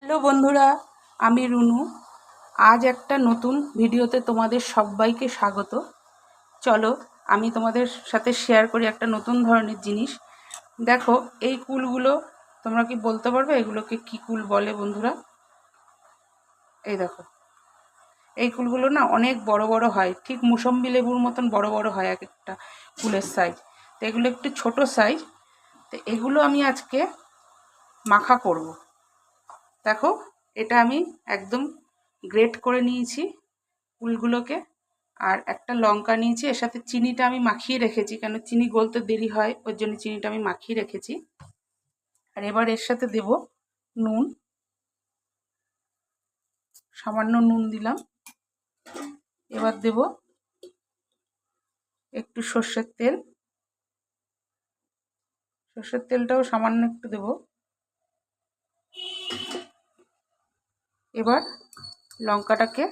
Hello বন্ধুরা, আমি রুনু। আজ একটা নতুন ভিডিওতে তোমাদের সবাইকে স্বাগত। চলো আমি তোমাদের সাথে শেয়ার করি একটা নতুন ধরনের জিনিস। দেখো এই কুলগুলো, তোমরা কি বলতে পারবে এগুলোকে কি কুল বলে বন্ধুরা? এই দেখো, এই কুলগুলো না অনেক বড় বড় হয়, ঠিক মুসম্বি লেবুর মতন বড় বড় হয় এক একটা কুলের সাইজ। তো এগুলো একটু ছোট সাইজ। তো এগুলো আমি আজকে মাখা করব। দেখো, এটা আমি একদম গ্রেট করে নিয়েছি কুলগুলোকে, আর একটা লঙ্কা নিয়েছি। এর সাথে চিনিটা আমি মাখিয়ে রেখেছি, কেন চিনি গলতে দেরি হয়, ওর জন্য চিনিটা আমি মাখিয়ে রেখেছি। আর এবার এর সাথে দেব নুন, সামান্য নুন দিলাম। এবার দেব একটু সর্ষের তেল, সর্ষের তেলটাও সামান্য একটু দেব। এবার লঙ্কাটাকে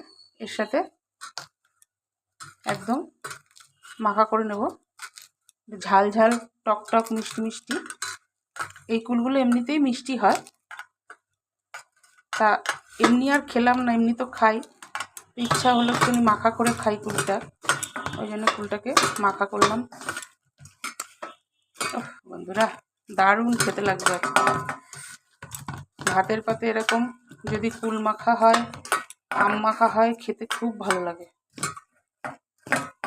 এর সাথে একদম মাখা করে নেব। ঝাল ঝাল টক টক মিষ্টি মিষ্টি, এই কুলগুলো এমনিতেই মিষ্টি হয়। তা এমনি আর খেলাম না, এমনি তো খাই, ইচ্ছা হলো একটু মাখা করে খাই কুলটা, ওই জন্য কুলটাকে মাখা করলাম। বন্ধুরা, দারুণ খেতে লাগবে। ভাতের পাতে এরকম যদি কুল মাখা হয়, আম মাখা হয়, খেতে খুব ভালো লাগে।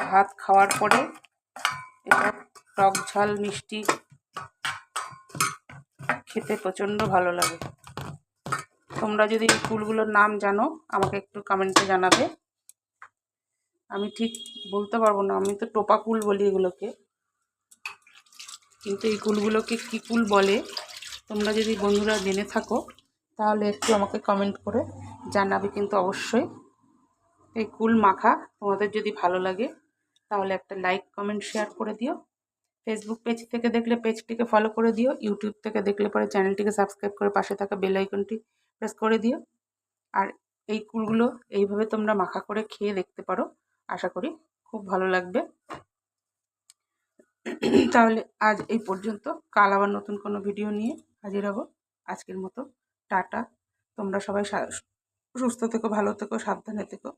ভাত খাওয়ার পরে এটা টক ঝাল মিষ্টি খেতে প্রচণ্ড ভালো লাগে। তোমরা যদি এই কুলগুলোর নাম জানো আমাকে একটু কমেন্টে জানাবে। আমি ঠিক বলতে পারবো না, আমি তো টোপা কুল বলি এগুলোকে, কিন্তু এই কুলগুলোকে কী কুল বলে তোমরা যদি বন্ধুরা জেনে থাকো তাহলে একটু আমাকে কমেন্ট করে জানাবে কিন্তু অবশ্যই। এই কুল মাখা তোমাদের যদি ভালো লাগে তাহলে একটা লাইক কমেন্ট শেয়ার করে দিও। ফেসবুক পেজ থেকে দেখলে পেজটিকে ফলো করে দিও, ইউটিউব থেকে দেখলে পরে চ্যানেলটিকে সাবস্ক্রাইব করে পাশে থাকা বেল আইকনটি প্রেস করে দিও। আর এই কুলগুলো এইভাবে তোমরা মাখা করে খেয়ে দেখতে পারো, আশা করি খুব ভালো লাগবে। তাহলে আজ এই পর্যন্ত, কাল আবার নতুন কোনো ভিডিও নিয়ে হাজির হব। আজকের মতো টাটা। তোমরা সবাই সুস্থ থেকো, ভালো থেকো, সাবধানে থেকো।